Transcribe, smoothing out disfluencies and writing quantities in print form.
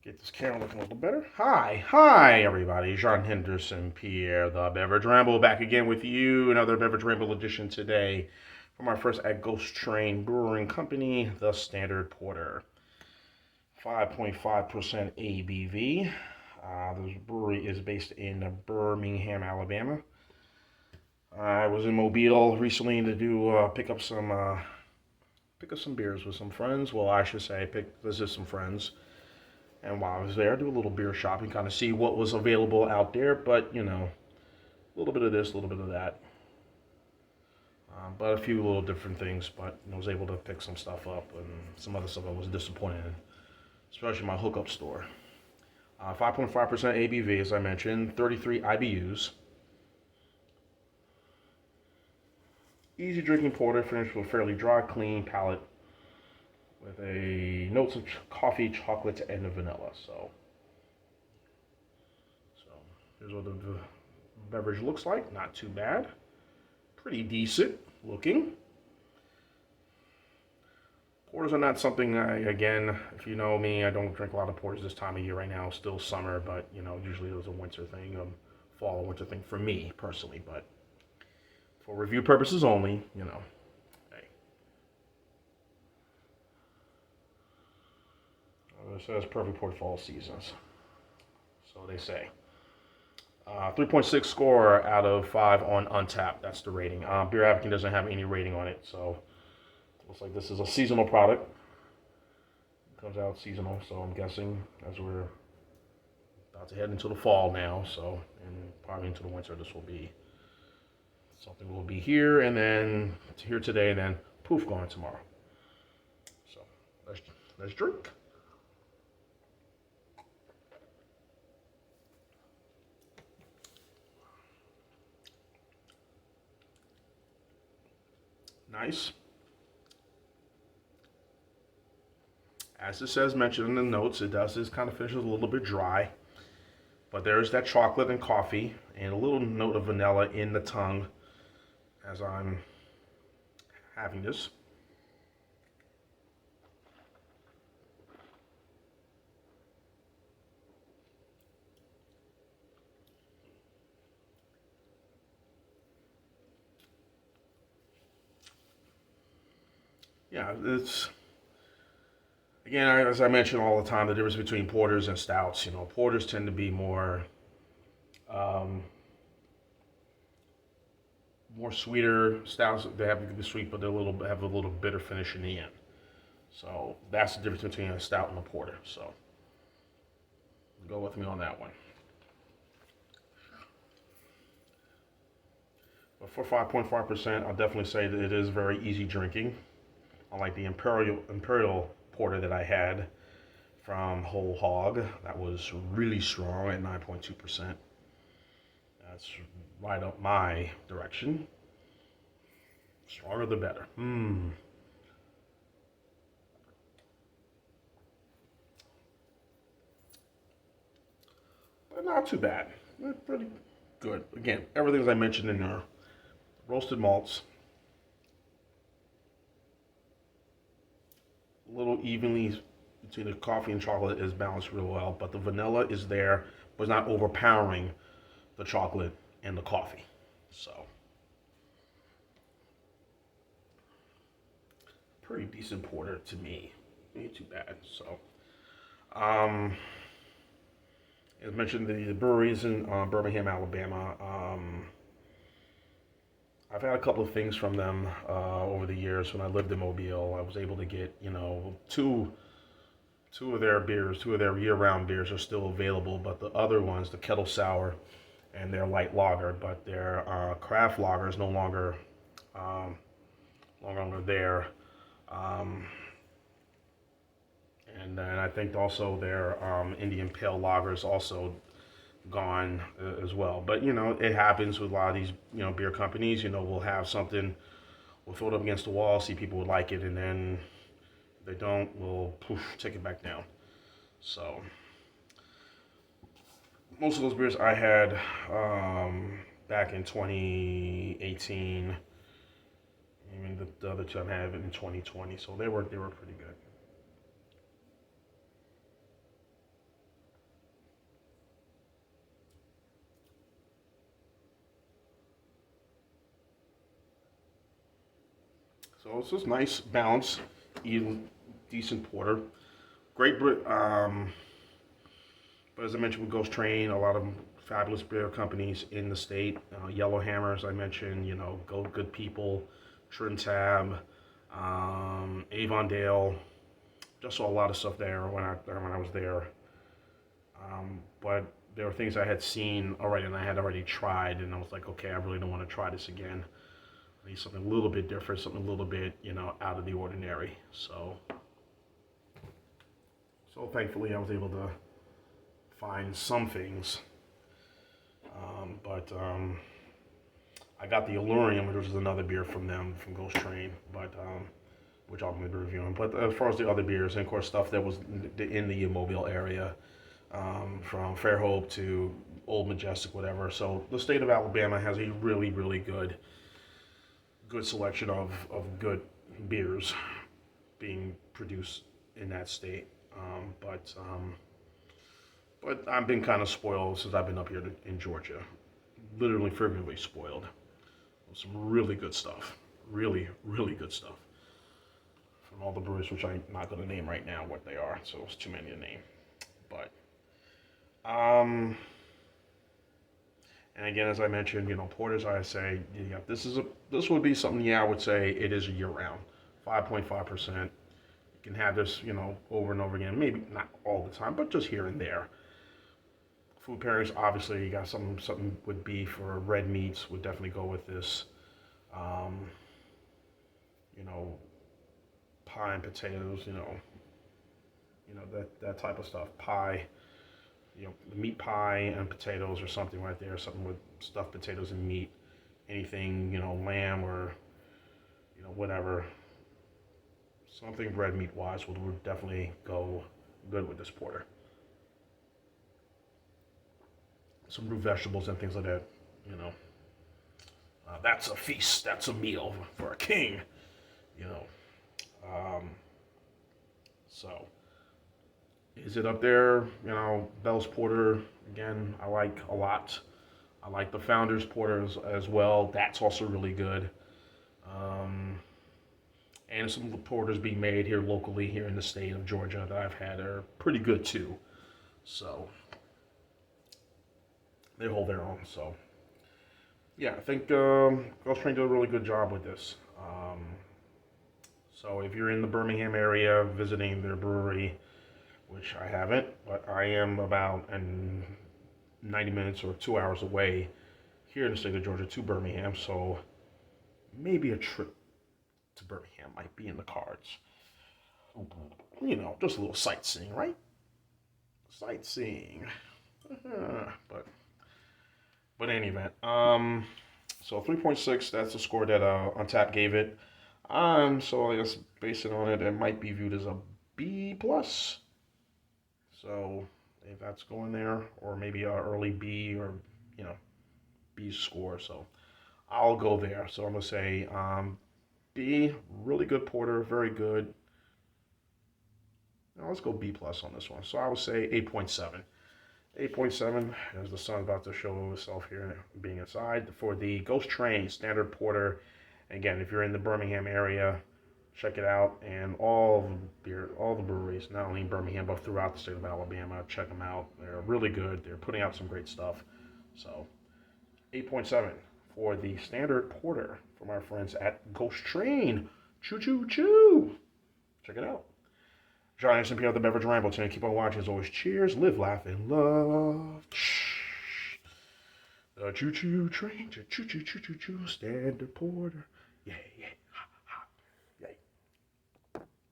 Get this camera looking a little better. Hi, everybody. Jean Henderson, Pierre, the Beverage Ramble, back again with you. Another Beverage Ramble edition today from our first at Ghost Train Brewing Company, the Standard Porter. 5.5% ABV. This brewery is based in Birmingham, Alabama. I was in Mobile recently to do pick up some beers with some friends. Well, I should say visit some friends. And while I was there, do a little beer shopping, kind of see what was available out there. But, a little bit of this, a little bit of that. But a few little different things. But I was able to pick some stuff up and some other stuff I was disappointed in, especially my hookup store. 5.5% ABV, as I mentioned, 33 IBUs. Easy drinking porter, finished with a fairly dry, clean palate with a notes of coffee, chocolate, and vanilla. So here's what the beverage looks like. Not too bad. Pretty decent looking. Porters are not something again, if you know me, I don't drink a lot of porters this time of year right now. Still summer, but usually it was a winter thing, fall or winter thing for me personally. But for review purposes only, hey. It says perfect port for all seasons. So they say. 3.6 score out of 5 on Untappd. That's the rating. Beer Advocate doesn't have any rating on it, so looks like this is a seasonal product. It comes out seasonal, so I'm guessing as we're about to head into the fall now, and probably into the winter, this will be something will be here, and then here today, and then poof, gone tomorrow. So let's drink. Nice. As it says, mentioned in the notes, is kind of finishes a little bit dry, but there is that chocolate and coffee and a little note of vanilla in the tongue as I'm having this. Yeah, it's again, as I mention all the time, the difference between porters and stouts. Porters tend to be um, more sweeter. Stouts, they have to be sweet, but have a little bitter finish in the end. So that's the difference between a stout and a porter. So go with me on that one. But for 5.5%, I'll definitely say that it is very easy drinking. Unlike the Imperial Porter that I had from Whole Hog, that was really strong at 9.2%. That's right up my direction. Stronger the better. But not too bad. Pretty good. Again, everything as I mentioned in there. Roasted malts, a little evenly between the coffee and chocolate is balanced real well, but the vanilla is there, but it's not overpowering the chocolate and the coffee. So, pretty decent porter to me. Ain't too bad. So, um, as mentioned, the breweries in Birmingham, Alabama. I've had a couple of things from them over the years. When I lived in Mobile, I was able to get two of their beers, two of their year-round beers are still available, but the other ones, the kettle sour and their light lager, but their craft lager is um, no longer there. Um, and then I think also their Indian Pale Lager is also gone as well. But it happens with a lot of these beer companies. We'll have something, we'll throw it up against the wall, see people would like it, and then if they don't, we'll poof, take it back down. So most of those beers I had back in 2018. Even the other two I had in 2020, so they were pretty good. So it's just nice, balance, even decent porter. Great, but as I mentioned with Ghost Train, a lot of fabulous beer companies in the state. Yellowhammer, as I mentioned, Good People, Trim Tab, Avondale. Just saw a lot of stuff there when I was there. But there were things I had seen already and I had already tried, and I was like, okay, I really don't want to try this again. I need something a little bit different, something a little bit, out of the ordinary. So thankfully I was able to find some things. But I got the Allurium, which was another beer from them, from Ghost Train, but which I'm going to be reviewing. But as far as the other beers, and of course stuff that was in the Mobile area, from Fairhope to Old Majestic, whatever. So the state of Alabama has a really, really good selection of good beers being produced in that state. But I've been kind of spoiled since I've been up here in Georgia. Literally, figuratively spoiled. Some really good stuff. Really, really good stuff. From all the breweries, which I'm not going to name right now what they are, so it's too many to name. But, and again, as I mentioned, porters, I say, this would be something, I would say it is a year-round. 5.5%. You can have this, over and over again. Maybe not all the time, but just here and there. Food pairings, obviously, you got something with beef or red meats would definitely go with this. Pie and potatoes, that type of stuff. Pie, the meat pie and potatoes or something right there. Something with stuffed potatoes and meat. Anything, lamb or, whatever. Something red meat wise would definitely go good with this porter. Some root vegetables and things like that, that's a feast, that's a meal for a king, so is it up there? Bell's Porter, again, I like a lot. I like the Founders Porter as well. That's also really good. And some of the porters being made here locally, here in the state of Georgia, that I've had are pretty good too. So they hold their own. So yeah, I think Ghost Train did a really good job with this. So if you're in the Birmingham area visiting their brewery, which I haven't, but I am about 90 minutes or 2 hours away here in the state of Georgia to Birmingham, so maybe a trip to Birmingham might be in the cards. Just a little sightseeing, right? Sightseeing. But in any event, so 3.6, that's the score that Untappd gave it. So I guess based on it, it might be viewed as a B plus. So if that's going there, or maybe a early B or B score. So I'll go there. So I'm gonna say B, really good porter, very good. Now let's go B plus on this one. So I would say 8.7. 8.7, as the sun's about to show itself here being inside, for the Ghost Train Standard Porter. Again, if you're in the Birmingham area, check it out. And all the breweries, not only in Birmingham, but throughout the state of Alabama, check them out. They're really good. They're putting out some great stuff. So 8.7 for the Standard Porter from our friends at Ghost Train. Choo choo choo. Check it out. John Anderson, Pierre, the Beverage Ramble. Tonight, keep on watching. As always, cheers, live, laugh, and love. The choo-choo train, choo-choo-choo-choo-choo, Standard Porter. Yeah, yeah.